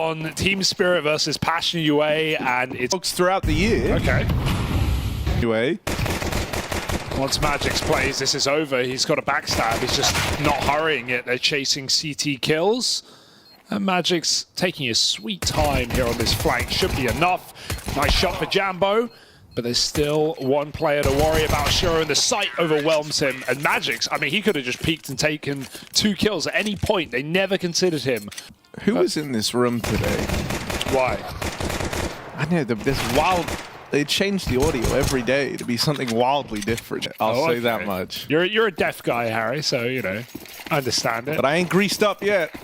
On Team Spirit versus Passion UA, and it's throughout the year. Okay. UA. Once Magix plays, this is over. He's got a backstab. He's just not hurrying it. They're chasing CT kills. And Magix taking his sweet time here on this flank. Should be enough. Nice shot for Jambo. But there's still one player to worry about. Shiro, and the sight overwhelms him. And Magix, I mean, he could have just peeked and taken 2 kills at any point. They never considered him. Who was in this room today? Why? I know, this wild... They change the audio every day to be something wildly different. I'll say that much. You're a deaf guy, Harry, so, you know, I understand it. But I ain't greased up yet.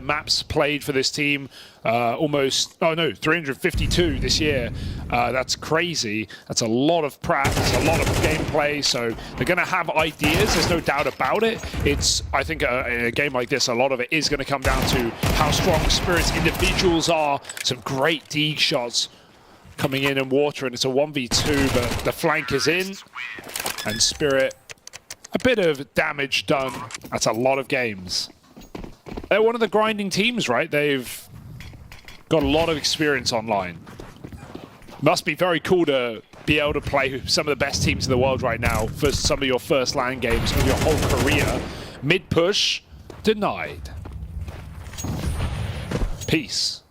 Maps played for this team almost, 352 this year. That's crazy. That's a lot of practice, a lot of gameplay. So they're going to have ideas. There's no doubt about it. It's, I think, in a game like this, a lot of it is going to come down to how strong Spirit's individuals are. Some great D shots coming in and water, and it's a 1v2, but the flank is in. And Spirit, a bit of damage done. That's a lot of games. They're one of the grinding teams, right? They've got a lot of experience online. Must be very cool to be able to play some of the best teams in the world right now for some of your first LAN games of your whole career. Mid push, denied. Peace.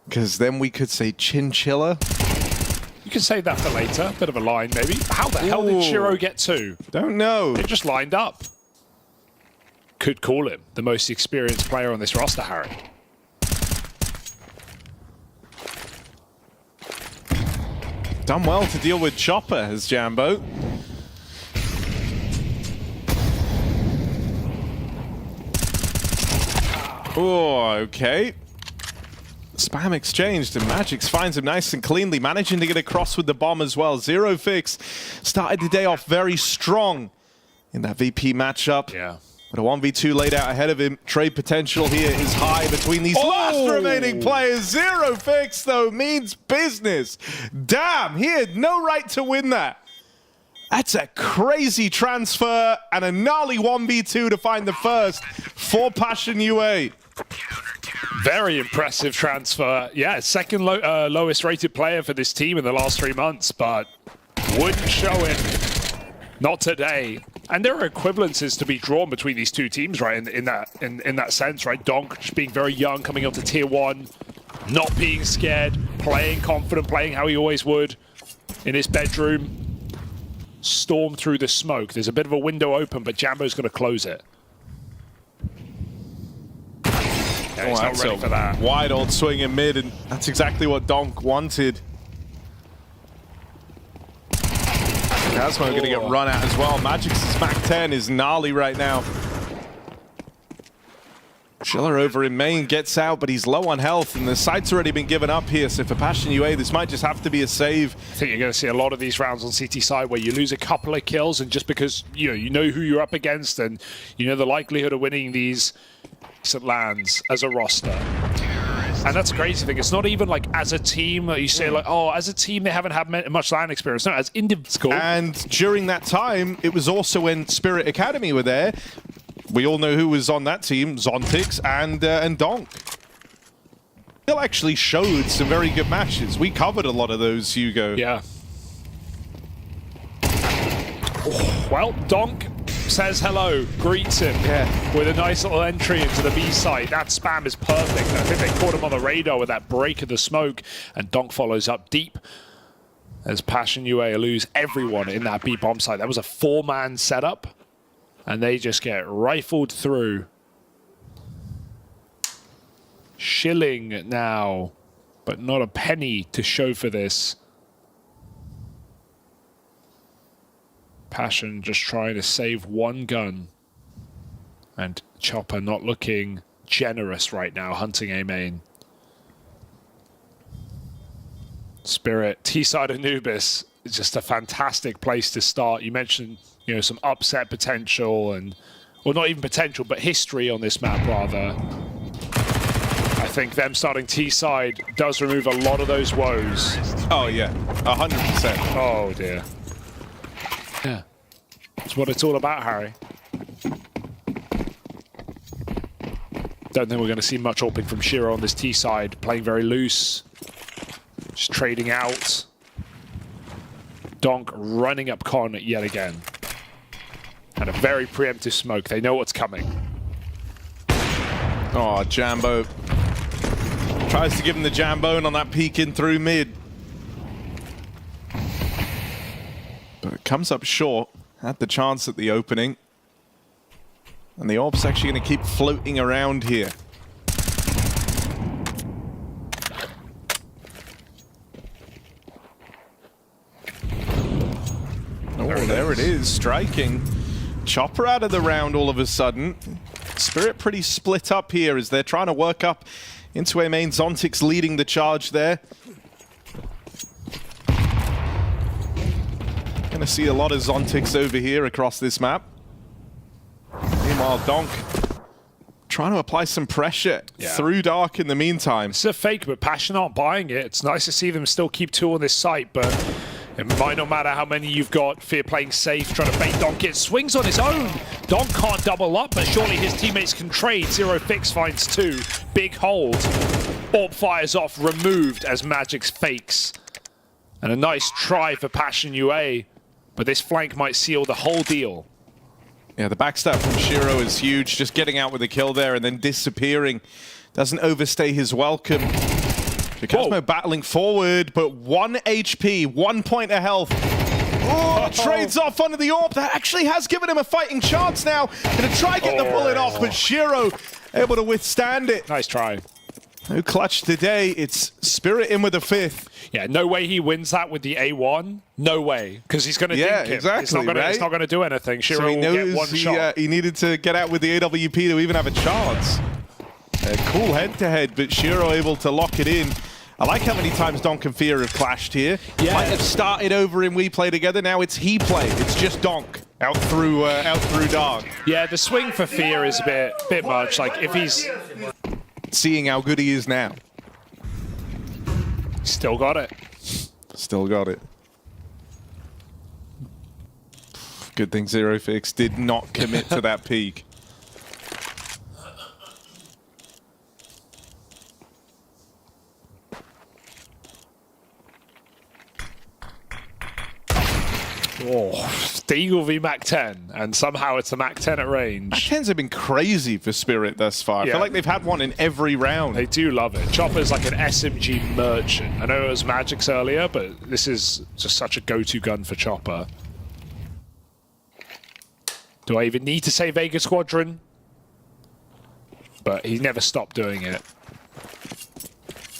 Because then we could say chinchilla. You can save that for later. Bit of a line, maybe. How the hell did Shiro get 2? Don't know. They just lined up. Could call him the most experienced player on this roster, Harry. Done well to deal with Chopper as Jambo. Oh, okay. Spam exchanged, and Magix finds him nice and cleanly, managing to get across with the bomb as well. Zero Fix started the day off very strong in that VP matchup. Yeah. But a 1v2 laid out ahead of him. Trade potential here is high between these last remaining players. Zero Fix, though, means business. Damn, he had no right to win that. That's a crazy transfer and a gnarly 1v2 to find the first for Passion UA. Very impressive transfer. Yeah, second lowest rated player for this team in the last 3 months, but wouldn't show it. Not today. And there are equivalences to be drawn between these two teams, right? In that sense, right? Donk just being very young, coming up to tier 1, not being scared, playing confident, playing how he always would in his bedroom. Storm through the smoke. There's a bit of a window open, but Jambo's going to close it. Yeah, he's not ready for that. Wide old swing in mid, and that's exactly what Donk wanted. Casmo going to get run at as well. Magix's Mac 10 is gnarly right now. Schiller over in main gets out, but he's low on health, and the site's already been given up here, so for Passion UA, this might just have to be a save. I think you're going to see a lot of these rounds on CT side where you lose a couple of kills, and just because you know who you're up against, and you know the likelihood of winning these lands as a roster. And that's the crazy thing. It's not even like as a team, you say like, oh, as a team they haven't had much LAN experience. No, as individuals. And during that time, it was also when Spirit Academy were there. We all know who was on that team, Zontix and Donk. They actually showed some very good matches. We covered a lot of those, Hugo. Yeah. Well, Donk says hello, greets him with a nice little entry into the B site. That spam is perfect. I think they caught him on the radar with that break of the smoke, and Donk follows up deep as Passion UA lose everyone in that B bomb site. That was a 4-man setup, and they just get rifled through. Shilling now, but not a penny to show for this. Passion just trying to save one gun. And Chopper not looking generous right now, hunting A main. Spirit, T-side Anubis is just a fantastic place to start. You mentioned, some upset potential and, or not even potential, but history on this map rather. I think them starting T-side does remove a lot of those woes. Oh, yeah. 100%. Oh, dear. Yeah. That's what it's all about, Harry. Don't think we're going to see much AWPing from Shiro on this T side. Playing very loose. Just trading out. Donk running up Con yet again. And a very preemptive smoke. They know what's coming. Oh, Jambo. Tries to give him the Jambone on that peek in through mid. But it comes up short. Had the chance at the opening. And the AWP's actually going to keep floating around here. Oh, there it is, striking. Chopper out of the round all of a sudden. Spirit pretty split up here as they're trying to work up into a main. Zontix leading the charge there. Gonna see a lot of Zontix over here across this map. Meanwhile, Donk trying to apply some pressure through Dark in the meantime. It's a fake, but Passion aren't buying it. It's nice to see them still keep two on this site, but it might not matter how many you've got. Fear playing safe, trying to bait Donk. It swings on his own. Donk can't double up, but surely his teammates can trade. Zero Fix finds two. Big hold. AWP fires off, removed as Magic's fakes. And a nice try for Passion UA, but this flank might seal the whole deal. Yeah, the backstab from Shiro is huge. Just getting out with a kill there and then disappearing. Doesn't overstay his welcome. Jacasmo battling forward, but 1 HP, 1 point of health. Oh, trades off onto the AWP. That actually has given him a fighting chance now. Gonna try and get the bullet off, but Shiro able to withstand it. Nice try. No clutch today. It's Spirit in with the 5th. Yeah, no way he wins that with the A1. No way, because he's going to dink him. Exactly, it's not going to do anything. Shiro So he will get one knows shot. he needed to get out with the AWP to even have a chance. A cool head-to-head, but Shiro able to lock it in. I like how many times Donk and Fear have clashed here. Yeah. Might have started over in We Play Together. Now it's He Play. It's just Donk out through Dark. Yeah, the swing for Fear is a bit much. Like if he's seeing how good he is now. Still got it. Still got it. Good thing Zero Fix did not commit to that peak. Oh, Deagle v Mac 10, and somehow it's a Mac 10 at range. Mac 10s have been crazy for Spirit thus far. I feel like they've had one in every round. They do love it. Chopper's like an SMG merchant. I know it was Magic's earlier, but this is just such a go-to gun for Chopper. Do I even need to say Vega Squadron? But he never stopped doing it.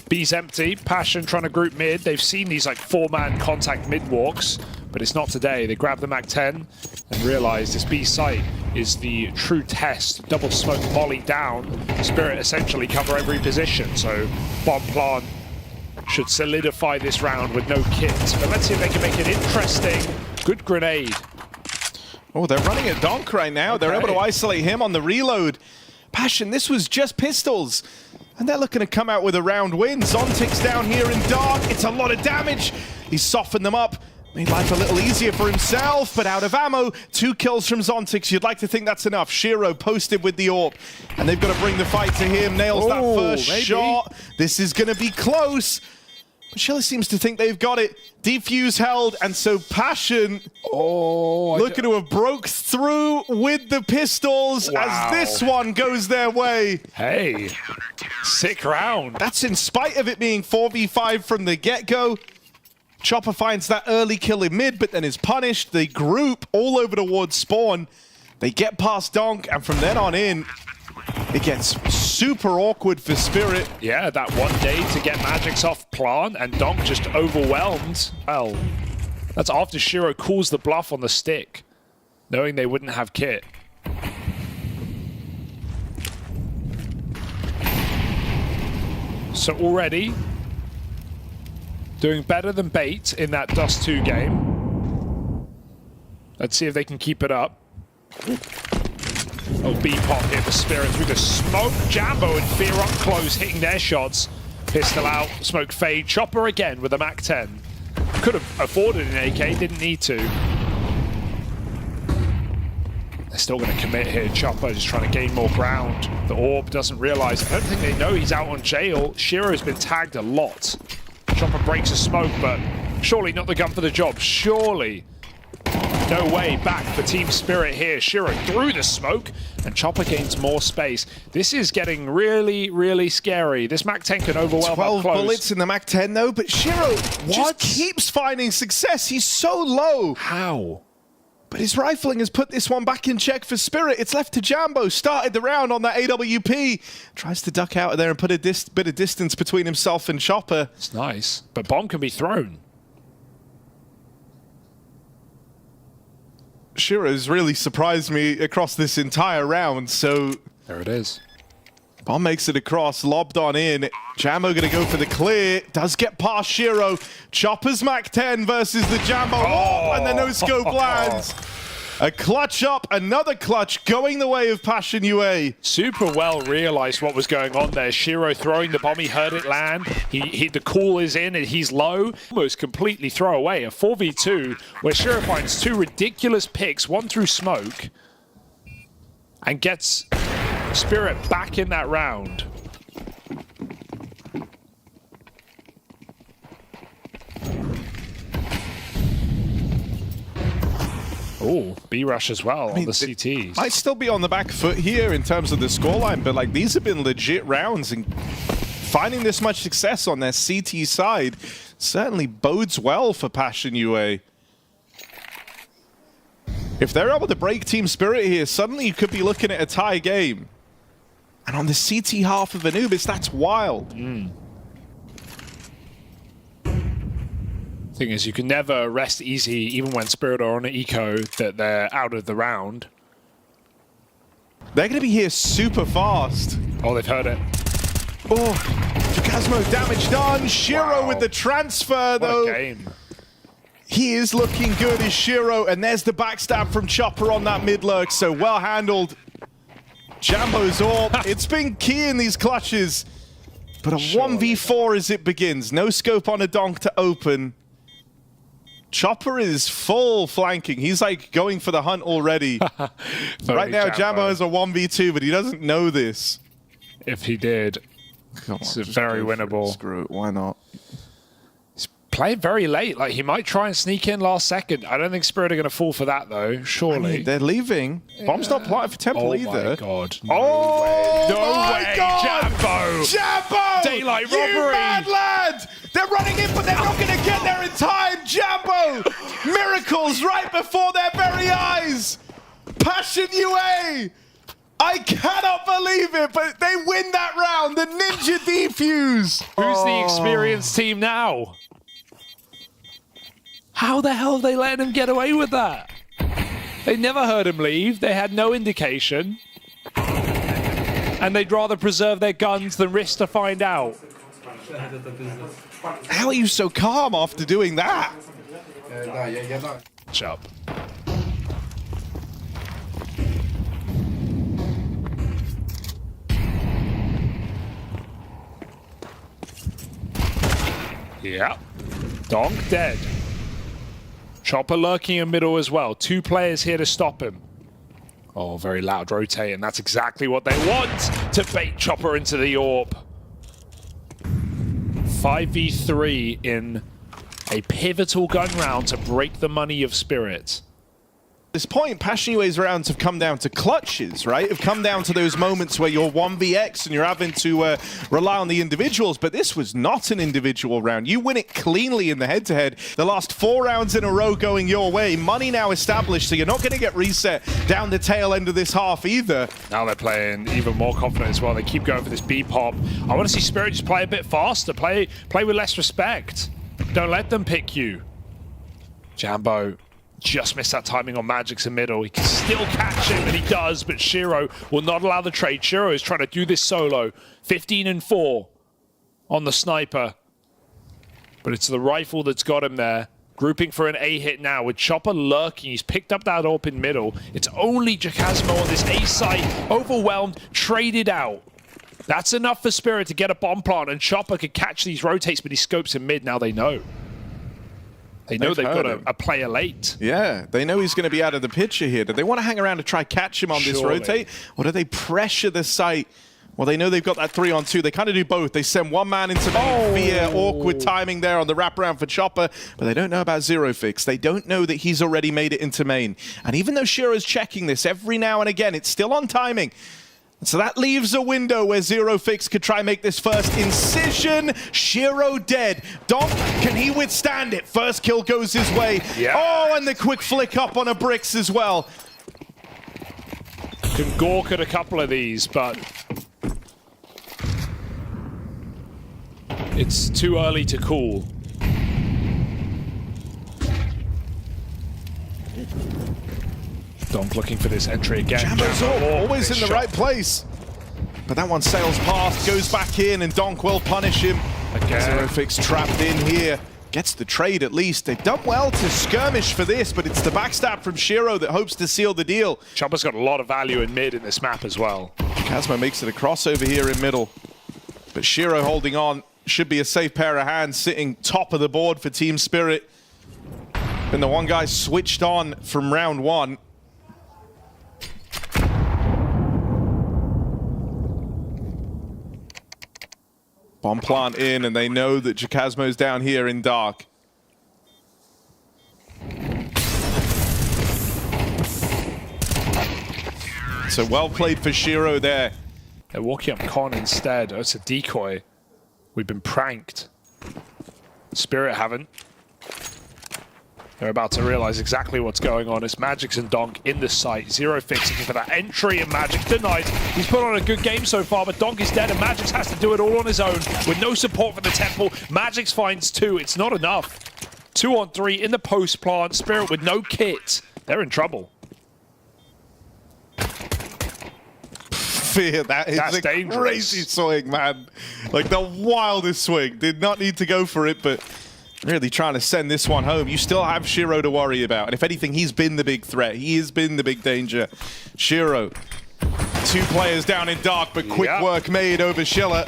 B's empty. Passion trying to group mid. They've seen these like 4-man contact mid walks, but it's not today. They grab the Mac 10 and realize this B site is the true test. Double smoke molly down. Spirit essentially cover every position. So bomb plant should solidify this round with no kit. But let's see if they can make it interesting. Good grenade. Oh, they're running at Donk right now. Okay. They're able to isolate him on the reload. Passion, this was just pistols. And they're looking to come out with a round win. Zontix down here in Dark. It's a lot of damage. He's softened them up. Made life a little easier for himself, but out of ammo. 2 kills from Zontix. You'd like to think that's enough. Shiro posted with the AWP. And they've got to bring the fight to him. Nails that first shot. This is going to be close. But Shelly seems to think they've got it. Defuse held, and so Passion looking to have broke through with the pistols as this one goes their way. Hey, sick round. That's in spite of it being 4v5 from the get-go. Chopper finds that early kill in mid, but then is punished. They group all over towards spawn. They get past Donk, and from then on in, it gets super awkward for Spirit. Yeah, that one day to get Magics off plant, and Donk just overwhelmed. Well, that's after Shiro calls the bluff on the stick, knowing they wouldn't have kit. So already doing better than Bait in that Dust 2 game. Let's see if they can keep it up. Oh, B-pop hit the Spirit through the smoke. Jambo and Fear up close, hitting their shots. Pistol out, smoke fade. Chopper again with a MAC-10. Could have afforded an AK, didn't need to. They're still going to commit here. Chopper just trying to gain more ground. The Orb doesn't realize. I don't think they know he's out on jail. Shiro's been tagged a lot. Chopper breaks a smoke, but surely not the gun for the job. Surely. No way back for Team Spirit here. Shiro through the smoke, and Chopper gains more space. This is getting really, really scary. This MAC-10 can overwhelm 12 up close. bullets in the MAC-10 though, but Shiro just keeps finding success. He's so low. How? But his rifling has put this one back in check for Spirit. It's left to Jambo. Started the round on that AWP. Tries to duck out of there and put a bit of distance between himself and Chopper. It's nice, but bomb can be thrown. Shiro's really surprised me across this entire round, so... There it is. Bomb makes it across, lobbed on in. Jambo gonna go for the clear. Does get past Shiro. Chopper's MAC-10 versus the Jambo. Oh, and the no-scope lands. A clutch up, another clutch going the way of Passion UA. Super well realized what was going on there. Shiro throwing the bomb, he heard it land. The call is in and he's low. Almost completely throw away a 4v2 where Shiro finds two ridiculous picks, one through smoke, and gets Spirit back in that round. Oh, B-rush as well on the CTs. Might still be on the back foot here in terms of the scoreline, but like these have been legit rounds, and finding this much success on their CT side certainly bodes well for Passion UA. If they're able to break Team Spirit here, suddenly you could be looking at a tie game. And on the CT half of Anubis, that's wild. Thing is, you can never rest easy, even when Spirit are on an eco, that they're out of the round. They're going to be here super fast. Oh, they've heard it. Oh, Jacasmo damage done. Shiro with the transfer, though. What a game. He is looking good as Shiro, and there's the backstab from Chopper on that mid-lurk, so well handled. Jambo's Orb, it's been key in these clutches, but a 1v4 as it begins. No scope on a donk to open. Chopper is full flanking. He's like going for the hunt already. Right now, Jambo has a 1v2, but he doesn't know this. If he did, it's very winnable. Screw it, why not? He's playing very late. Like, he might try and sneak in last second. I don't think Spirit are going to fall for that, though, surely. I mean, they're leaving. Yeah. Bomb's not planted for Temple either. Oh, my God. No way. No way, Jambo! Jambo! Daylight robbery! You mad lad! They're running in, but they're not going to get there in time! Jambo! Miracles right before their very eyes! Passion UA! I cannot believe it, but they win that round! The Ninja Defuse! Who's the experienced team now? How the hell are they letting him get away with that? They never heard him leave. They had no indication. And they'd rather preserve their guns than risk to find out. How are you so calm after doing that? Shut up. Yeah. Donk dead. Chopper lurking in middle as well. Two players here to stop him. Oh, very loud rotating. That's exactly what they want to bait Chopper into the Orb. 5v3 in a pivotal gun round to break the money of Spirit. At this point, Passion UA's rounds have come down to clutches, right? Have come down to those moments where you're 1vx and you're having to rely on the individuals, but this was not an individual round. You win it cleanly in the head-to-head. The last 4 rounds in a row going your way. Money now established, so you're not going to get reset down the tail end of this half either. Now they're playing even more confident as well. They keep going for this B-pop. I want to see Spirit just play a bit faster, play with less respect. Don't let them pick you. Jambo just missed that timing on Magic's in middle. He can still catch him, and he does, but Shiro will not allow the trade. Shiro is trying to do this solo. 15-4 on the sniper. But it's the rifle that's got him there. Grouping for an A hit now with Chopper lurking. He's picked up that AWP in middle. It's only Jacasmo on this A site. Overwhelmed, traded out. That's enough for Spirit to get a bomb plant, and Chopper could catch these rotates, but he scopes in mid. Now they know. They know they've got a player late. Yeah, they know he's going to be out of the picture here. Do they want to hang around to try catch him on this rotate? Or do they pressure the site? Well, they know they've got that 3-on-2. They kind of do both. They send one man into main via awkward timing there on the wraparound for Chopper, but they don't know about Zero Fix. They don't know that he's already made it into main. And even though Shiro's checking this every now and again, it's still on timing. So that leaves a window where Zero Fix could try and make this first incision. Shiro dead. Donk, can he withstand it? First kill goes his way. Yeah. Oh, and the quick flick up on a bricks as well. Can gawk at a couple of these, but it's too early to call. Donk looking for this entry again. Jambo's always in the right place. But that one sails past, goes back in, and Donk will punish him. Again. Zero Fix trapped in here. Gets the trade at least. They've done well to skirmish for this, but it's the backstab from Shiro that hopes to seal the deal. Chopper's got a lot of value in mid in this map as well. Kazmo makes it a crossover here in middle. But Shiro holding on. Should be a safe pair of hands, sitting top of the board for Team Spirit. And the one guy switched on from round one. Bomb plant in, and they know that Jacasmo's down here in dark. So well played for Shiro there. They're walking up Con instead. Oh, it's a decoy. We've been pranked. Spirit haven't. They're about to realize exactly what's going on. It's Magix and Donk in the site. Zero Fix looking for that entry, and Magix denied. He's put on a good game so far, but Donk is dead, and Magix has to do it all on his own with no support from the temple. Magix finds two. It's not enough. 2-on-3 in the post plant. Spirit with no kit. They're in trouble. Fear, that's a dangerous. Crazy swing, man. Like the wildest swing. Did not need to go for it, but really trying to send this one home. You still have Shiro to worry about. And if anything, he's been the big threat. He has been the big danger. Shiro, two players down in dark, but quick work made over Schiller.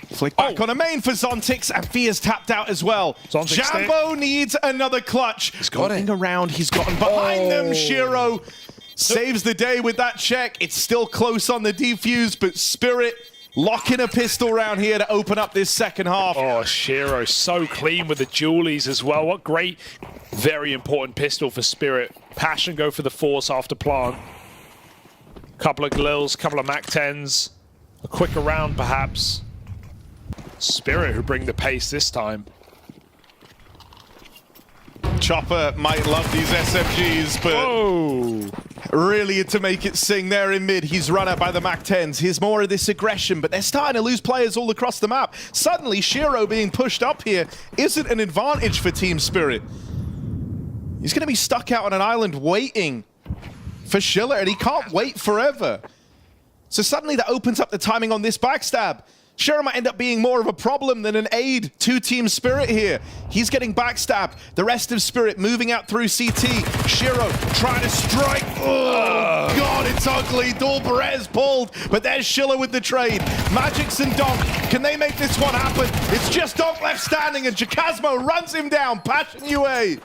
Flick back on a main for Zontix, and Fear's tapped out as well. Jambo needs another clutch. He's got it. Around, he's gotten behind them. Shiro saves the day with that check. It's still close on the defuse, but Spirit locking a pistol round here to open up this second half. Oh, Shiro so clean with the dualies as well. What great, very important pistol for Spirit. Passion go for the force after plant. Couple of Glils, couple of Mac-10s. A quicker round perhaps. Spirit who bring the pace this time. Chopper might love these SMGs, but really to make it sing there in mid. He's run out by the Mac-10s. Here's more of this aggression, but they're starting to lose players all across the map. Suddenly, Shiro being pushed up here isn't an advantage for Team Spirit. He's going to be stuck out on an island waiting for Schiller, and he can't wait forever. So suddenly that opens up the timing on this backstab. Shiro might end up being more of a problem than an aid to Team Spirit here. He's getting backstabbed. The rest of Spirit moving out through CT. Shiro trying to strike. Oh, God, it's ugly. Dol Perez pulled, but there's Schiller with the trade. Magix and Donk, can they make this one happen? It's just Donk left standing, and Jacasmo runs him down. Passion UA.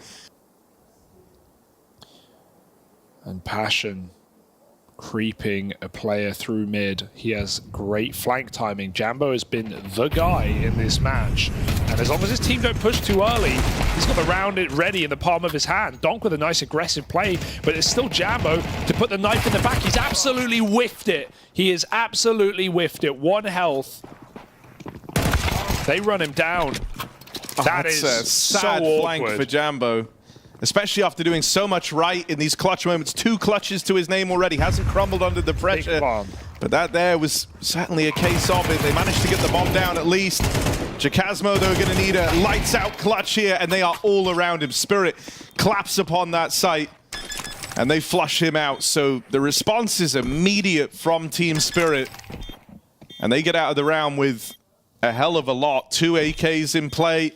And Passion creeping a player through mid. He has great flank timing. Jambo has been the guy in this match. And as long as his team don't push too early, he's got the round ready in the palm of his hand. Donk with a nice aggressive play, but it's still Jambo to put the knife in the back. He's absolutely whiffed it. He has absolutely whiffed it. 1 health. They run him down. That is a sad so flank awkward for Jambo. Especially after doing so much right in these clutch moments. 2 clutches to his name already. Hasn't crumbled under the pressure. But that there was certainly a case of it. They managed to get the bomb down at least. Jacasmo, though, going to need a lights-out clutch here, and they are all around him. Spirit claps upon that site, and they flush him out. So the response is immediate from Team Spirit. And they get out of the round with a hell of a lot. 2 AKs in play.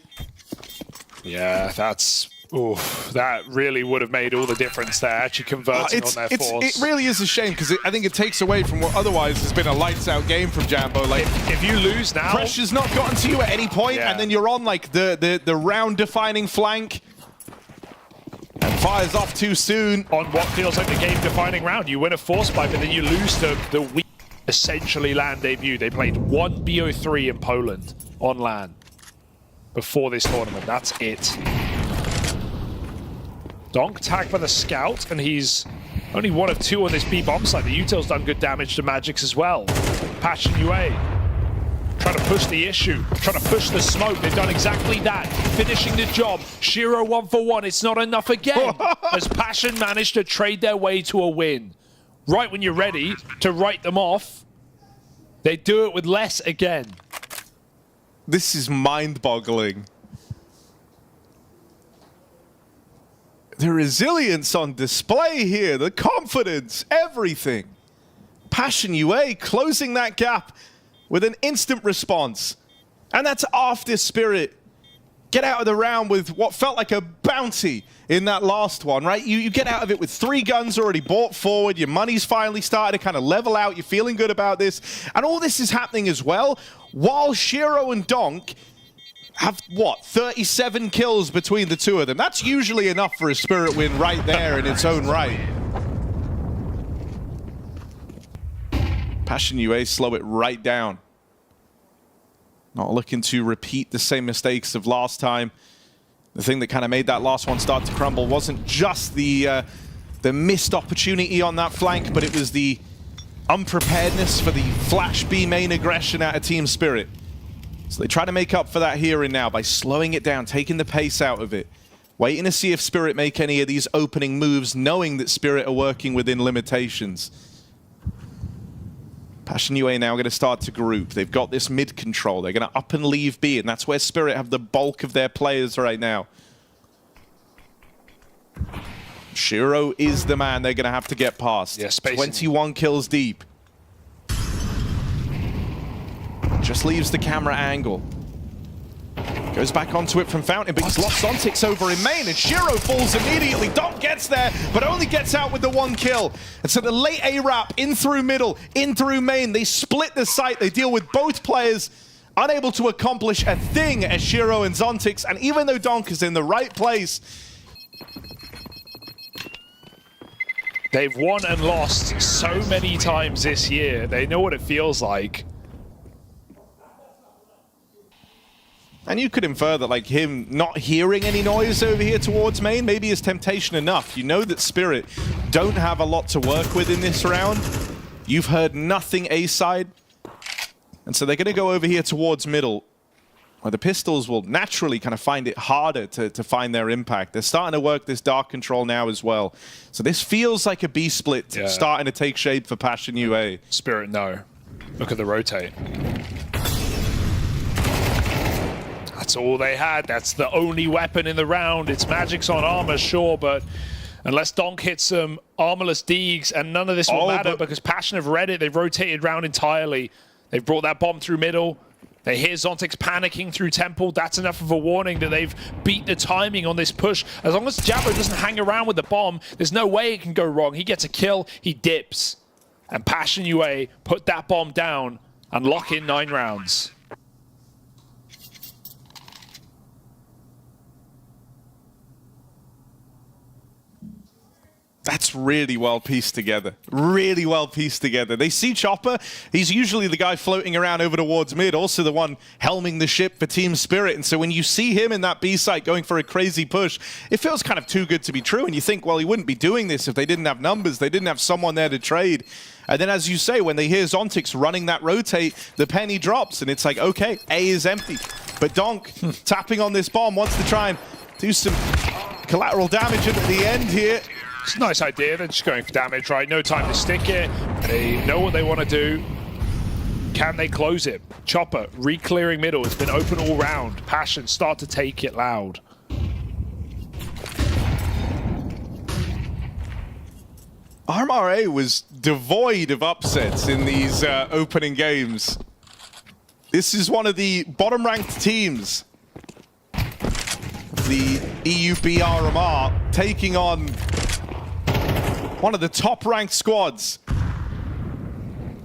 Yeah, that's Oof, that really would have made all the difference there, actually converting on their force. It really is a shame, because I think it takes away from what otherwise has been a lights-out game from Jambo. Like, if you lose now... Pressure's not gotten to you at any point, and then you're on like the round-defining flank. And fires off too soon. On what feels like the game-defining round. You win a force pipe, and then you lose to the weak, essentially LAN debut. They played one BO3 in Poland on LAN before this tournament. That's it. Donk tagged by the scout, and he's only one of two on this B bomb side. The Util's done good damage to Magix as well. Passion UA trying to push the issue, trying to push the smoke. They've done exactly that, finishing the job. Shiro 1-for-1. It's not enough again, as Passion managed to trade their way to a win. Right when you're ready to write them off, they do it with less again. This is mind-boggling. The resilience on display here, the confidence, everything. Passion UA closing that gap with an instant response. And that's after Spirit get out of the round with what felt like a bounty in that last one, right? You get out of it with 3 guns already bought forward, your money's finally started to kind of level out, you're feeling good about this. And all this is happening as well while Shiro and Donk have, what, 37 kills between the two of them. That's usually enough for a Spirit win right there in its own right. Passion UA slow it right down. Not looking to repeat the same mistakes of last time. The thing that kind of made that last one start to crumble wasn't just the missed opportunity on that flank, but it was the unpreparedness for the Flash B main aggression out of Team Spirit. So they try to make up for that here and now by slowing it down, taking the pace out of it, waiting to see if Spirit make any of these opening moves, knowing that Spirit are working within limitations. Passion UA now going to start to group. They've got this mid control. They're going to up and leave B, and that's where Spirit have the bulk of their players right now. Shiro is the man they're going to have to get past. Yeah, 21 kills deep. Just leaves the camera angle. Goes back onto it from Fountain, but he's lost Zontix over in main, and Shiro falls immediately. Donk gets there, but only gets out with the 1 kill. And so the late A-Rap in through middle, in through main. They split the site. They deal with both players, unable to accomplish a thing as Shiro and Zontix. And even though Donk is in the right place, they've won and lost so many times this year. They know what it feels like. and you could infer that like him not hearing any noise over here towards main maybe is temptation enough. You know that Spirit don't have a lot to work with in this round. You've heard nothing A side. And so they're going to go over here towards middle, where the pistols will naturally kind of find it harder to find their impact. They're starting to work this dark control now as well. So this feels like a B split starting to take shape for Passion UA. Spirit, no. Look at the rotate. That's all they had. That's the only weapon in the round. It's Magic's on armor, sure, but unless Donk hits some armorless Deegs, and none of this will matter because Passion have read it. They've rotated round entirely. They've brought that bomb through middle. They hear Zontix panicking through Temple. That's enough of a warning that they've beat the timing on this push. As long as Jabbo doesn't hang around with the bomb, there's no way it can go wrong. He gets a kill, he dips. And Passion UA put that bomb down and lock in 9 rounds. That's really well pieced together. Really well pieced together. They see Chopper. He's usually the guy floating around over towards mid, also the one helming the ship for Team Spirit. And so when you see him in that B site going for a crazy push, it feels kind of too good to be true. And you think, well, he wouldn't be doing this if they didn't have numbers. They didn't have someone there to trade. And then, as you say, when they hear Zontix running that rotate, the penny drops. And it's like, okay, A is empty. But Donk, tapping on this bomb, wants to try and do some collateral damage at the end here. It's a nice idea. They're just going for damage, right? No time to stick it. They know what they want to do. Can they close it? Chopper, re-clearing middle. It's been open all round. Passion start to take it loud. RMR was devoid of upsets in these opening games. This is one of the bottom-ranked teams. the EUB RMR, taking on one of the top-ranked squads.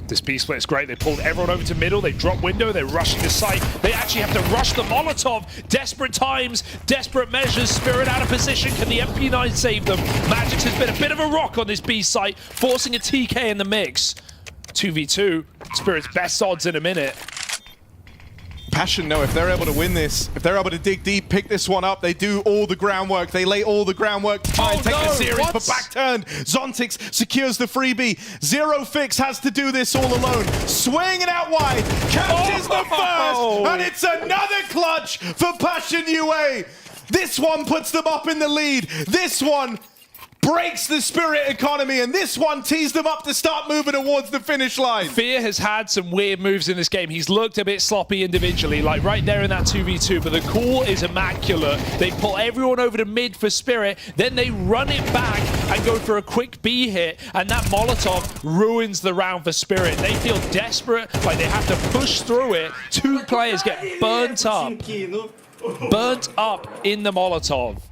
This B split is great. They pulled everyone over to middle. They drop window. They're rushing the site. They actually have to rush the Molotov. Desperate times, desperate measures. Spirit out of position. Can the MP9 save them? Magix has been a bit of a rock on this B site, forcing a TK in the mix. 2v2. Spirit's best odds in a minute. Passion know if they're able to win this, if they're able to dig deep, pick this one up, they do all the groundwork. They lay all the groundwork to try and take the series, but back-turned. Zontix secures the freebie. Zero Fix has to do this all alone. Swinging out wide, catches the first, and it's another clutch for Passion UA. This one puts them up in the lead. This one breaks the Spirit economy, and this one tees them up to start moving towards the finish line. Fear has had some weird moves in this game. He's looked a bit sloppy individually, like right there in that 2v2, but the call is immaculate. They pull everyone over to mid for Spirit, then they run it back and go for a quick B hit, and that Molotov ruins the round for Spirit. They feel desperate, like they have to push through it. Two players get burnt up in the Molotov.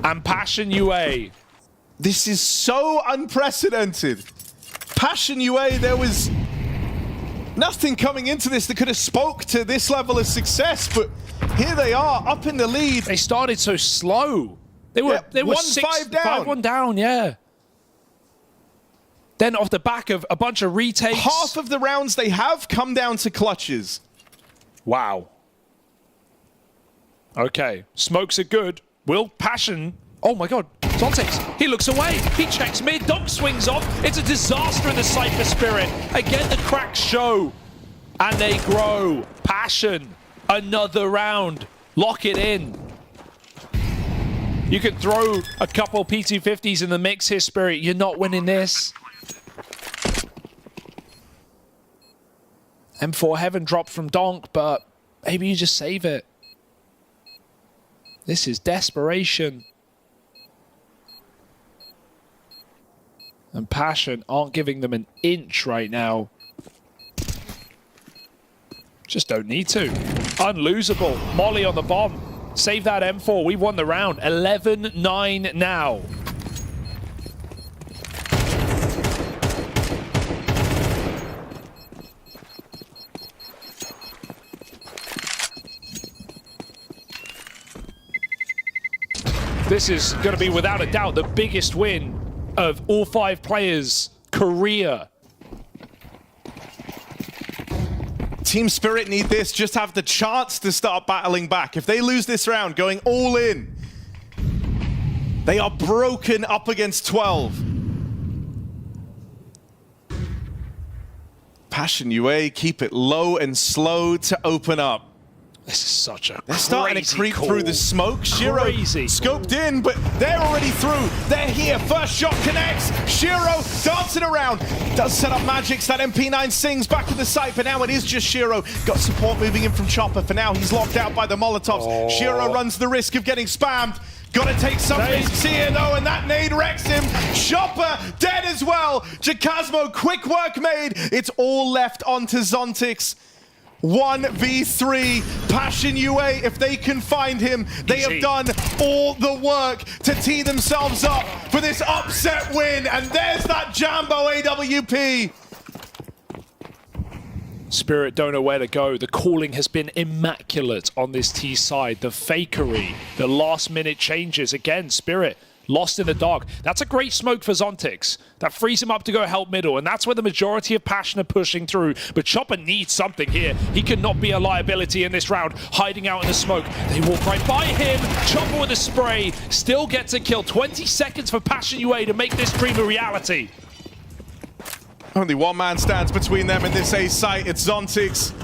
And Passion UA. This is so unprecedented. Passion UA, there was nothing coming into this that could have spoke to this level of success, but here they are, up in the lead. They started so slow. They were 1-5 down. 5-1 down, yeah. Then off the back of a bunch of retakes. Half of the rounds they have come down to clutches. Wow. Okay, smokes are good. Will Passion, oh my god, Zontix, he looks away, he checks mid, Dog swings off, it's a disaster in the site for Spirit. Again, the cracks show, and they grow. Passion, another round, lock it in. You can throw a couple P250s in the mix here, Spirit, you're not winning this. M4 Heaven dropped from Donk, but maybe you just save it. This is desperation. And Passion aren't giving them an inch right now. Just don't need to. Unlosable. Molly on the bomb. Save that M4. We won the round. 11-9 now. This is going to be, without a doubt, the biggest win of all 5 players' career. Team Spirit need this, just have the chance to start battling back. If they lose this round, going all in, they are broken up against 12. Passion UA keep it low and slow to open up. This is such a They're starting to creep through the smoke. Shiro Crazy. Scoped in, but they're already through. They're here. First shot connects. Shiro dancing around. Does set up Magix. That MP9 sings back to the site, but now it is just Shiro. Got support moving in from Chopper. For now, he's locked out by the Molotovs. Shiro runs the risk of getting spammed. Gotta take some risks here, though, and that nade wrecks him. Chopper dead as well. Jacasmo, quick work made. It's all left onto Zontix. 1v3, Passion UA, if they can find him, they have done all the work to tee themselves up for this upset win, and there's that Jambo AWP. Spirit don't know where to go. The calling has been immaculate on this T side. The fakery, the last minute changes. Again, Spirit lost in the dark. That's a great smoke for Zontix. That frees him up to go help middle, and that's where the majority of Passion are pushing through. But Chopper needs something here. He cannot be a liability in this round, hiding out in the smoke. They walk right by him. Chopper with a spray, still gets a kill. 20 seconds for Passion UA to make this dream a reality. Only one man stands between them and this A site. It's Zontix.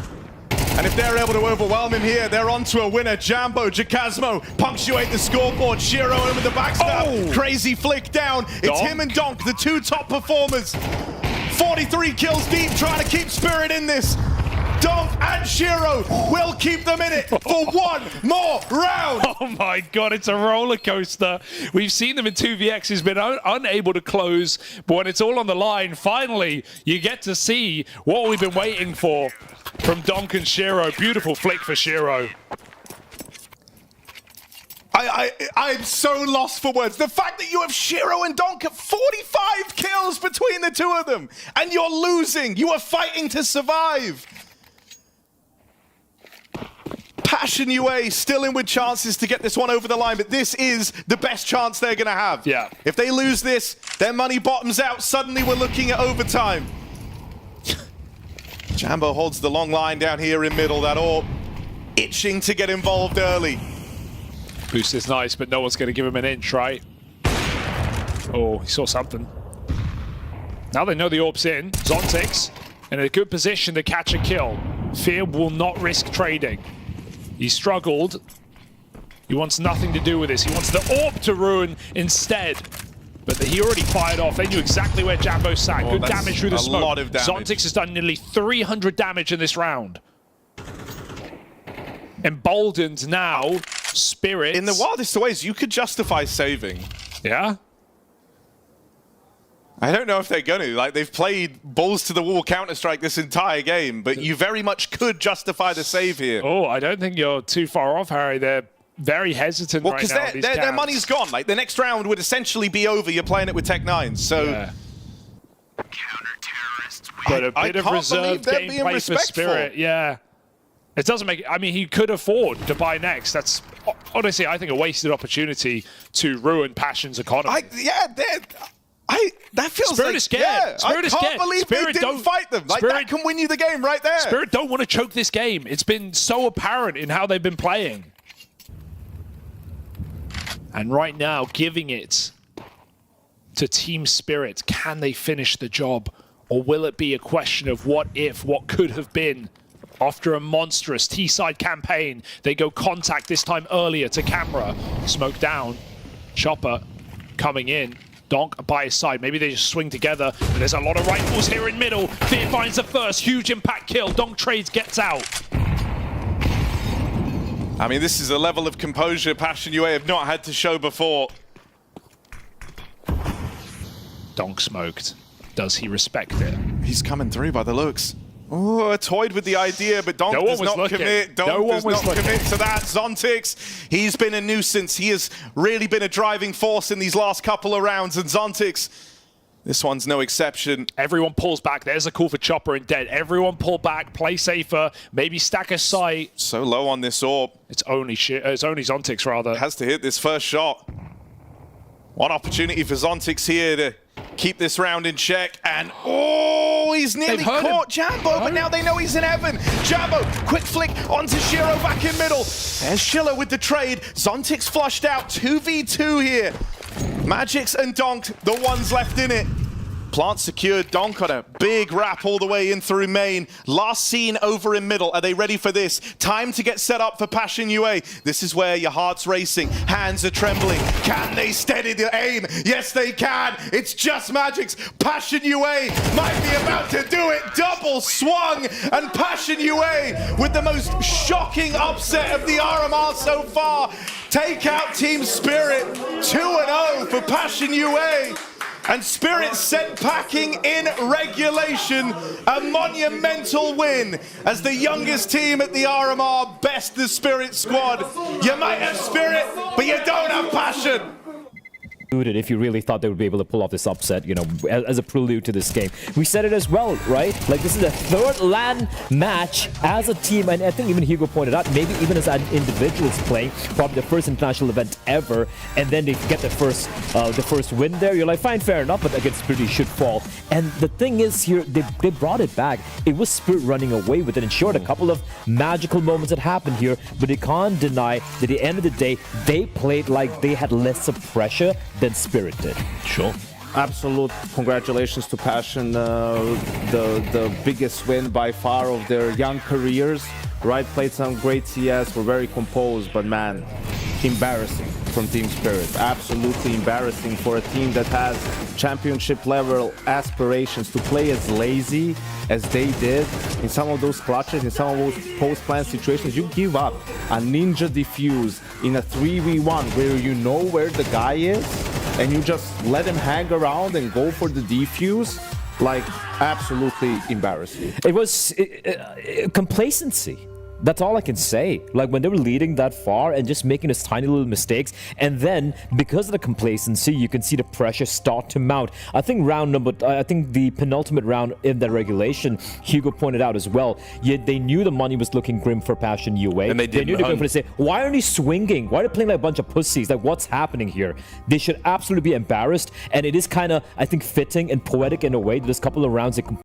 And if they're able to overwhelm him here, they're on to a winner. Jambo, Jacasmo punctuate the scoreboard. Shiro in with the backstab. Crazy flick down. It's him and Donk, the 2 top performers. 43 kills deep, trying to keep Spirit in this. Donk and Shiro will keep them in it for one more round. Oh my god, it's a roller coaster. We've seen them in 2vX. He's been unable to close, but when it's all on the line, finally, you get to see what we've been waiting for from Donk and Shiro. Beautiful flick for Shiro. I'm so lost for words. The fact that you have Shiro and Donk at 45 kills between the two of them, and you're losing. You are fighting to survive. Passion UA still in with chances to get this one over the line, but this is the best chance they're going to have. Yeah. If they lose this, their money bottoms out. Suddenly we're looking at overtime. Jambo holds the long line down here in middle. That all itching to get involved early. Boost is nice, but no one's going to give him an inch, right? Oh, he saw something. Now they know the orb's in. Zontix in a good position to catch a kill. Fear will not risk trading. He struggled. He wants nothing to do with this. He wants the orb to ruin instead. But he already fired off. They knew exactly where Jambo sat. Good damage through the smoke. A lot of damage. Zontix has done nearly 300 damage in this round. Emboldened now, Spirit. In the wildest of ways, you could justify saving. Yeah? I don't know if they're going to. Like, they've played balls to the wall Counter-Strike this entire game, but you very much could justify the save here. Oh, I don't think you're too far off, Harry. They're very hesitant right now. Well, because their money's gone. Like, the next round would essentially be over. You're playing it with Tech-9, so... Yeah. But a bit of reserved gameplay for Spirit, yeah. It doesn't make... I mean, he could afford to buy next. That's, honestly, I think a wasted opportunity to ruin Passion's economy. That feels Spirit like... is scared. Yeah, Spirit is I scared. can't believe Spirit they didn't fight them. Like, Spirit, that can win you the game right there. Spirit don't want to choke this game. It's been so apparent in how they've been playing. And right now, giving it to Team Spirit. Can they finish the job? Or will it be a question of what if, what could have been? After a monstrous T-side campaign, they go contact this time earlier to camera. Smoke down. Chopper coming in. Donk by his side. Maybe they just swing together. But there's a lot of rifles here in middle. Fear finds the first. Huge impact kill. Donk trades, gets out. I mean, this is a level of composure Passion UA have not had to show before. Donk smoked. Does he respect it? He's coming through by the looks. Oh, toyed with the idea, but Donk does not commit. Donk does not commit to that. Zontix, he's been a nuisance. He has really been a driving force in these last couple of rounds, and Zontix, this one's no exception. Everyone pulls back. There's a call for Chopper and Dead. Everyone pull back, play safer, maybe stack a sight. So low on this orb. It's only Zontix, rather. Has to hit this first shot. One opportunity for Zontix here to keep this round in check, and oh, he's nearly caught Jambo, but now they know he's in heaven. Jambo, quick flick onto Shiro back in middle. There's Schiller with the trade. Zontix flushed out, 2v2 here. Magix and Donk, the ones left in it. Plant secured. Donk on a big wrap all the way in through main. Last seen over in middle. Are they ready for this? Time to get set up for Passion UA. This is where your heart's racing. Hands are trembling. Can they steady the aim? Yes, they can. It's just Magix. Passion UA might be about to do it. Double swung. And Passion UA with the most shocking upset of the RMR so far. Take out Team Spirit. 2-0 for Passion UA. And Spirit sent packing in regulation. A monumental win as the youngest team at the RMR best the Spirit squad. You might have Spirit, but you don't have Passion. If you really thought they would be able to pull off this upset, you know, as a prelude to this game. We said it as well, right? Like, this is the third LAN match as a team, and I think even Hugo pointed out, maybe even as an individuals playing, probably the first international event ever, and then they get the first win there. You're like, fine, fair enough, but against Spirit, you should fall. And the thing is here, they brought it back. It was Spirit running away with it, and sure, a couple of magical moments that happened here, but you can't deny that at the end of the day, they played like they had less of pressure than Spirit did. Sure. Absolute congratulations to Passion, the biggest win by far of their young careers. Right, played some great CS, were very composed, but man, embarrassing from Team Spirit. Absolutely embarrassing for a team that has championship level aspirations to play as lazy as they did in some of those clutches, in some of those post-plan situations. You give up a ninja defuse in a 3v1 where you know where the guy is and you just let him hang around and go for the defuse. Like, absolutely embarrassing. It was complacency. That's all I can say. Like, when they were leading that far and just making these tiny little mistakes, and then because of the complacency, you can see the pressure start to mount. I think the penultimate round in that regulation, Hugo pointed out as well, yet they knew the money was looking grim for Passion UA. And they knew they were going to say, why aren't they swinging? Why are they playing like a bunch of pussies? Like, what's happening here? They should absolutely be embarrassed, and it is kind of, I think, fitting and poetic in a way that this couple of rounds they